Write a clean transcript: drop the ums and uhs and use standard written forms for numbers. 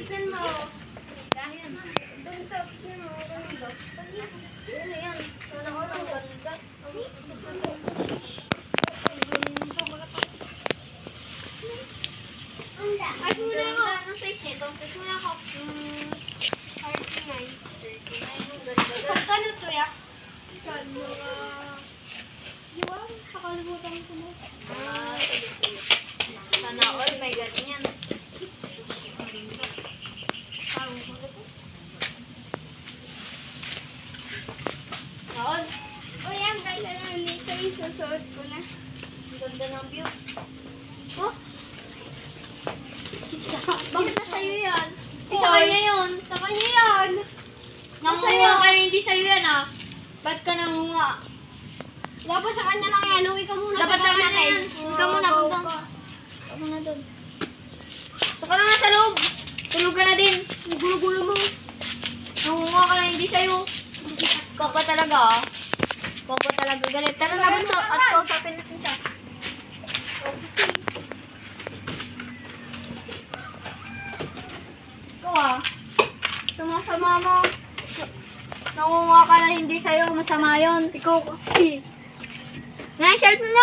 kitchen mo. Yan. Doon sa kitchen mo. Ano yan? Wala ko ng ganda. Ay, muna ako. Anong size nito? Tapos muna ako. 39. 39 yung ganda. Pagkano to ya? Yung kakalimutan ko mo. Sige. Sana all may ganyan. Naon. O yan, ganda na nito. Isusuot ko na. Ang ganda ng view. Oh, Bakit na sa'yo yan? Hoy. Sa kanya yun. sa kanya yan. Nangunga ka na hindi sa'yo yan ah. Ba't ka nangunga? Dapat sa kanya lang yan. Uwi ka muna Dapat sa kanya natin. yan. Huwag ka muna, punta. Huwag muna doon. So ka na nga sa loob. Tulog ka na din. Ang gulo-gulo mo. Nangunga ka na hindi sa'yo. Ikaw pa talaga ah. Ikaw pa talaga galit. Tara na bunso at kausapin natin siya. Ikaw ah. Sumasama mo. Nangunga ka na hindi sa'yo. Masama yun. Ikaw kasi. Nga, selfie mo.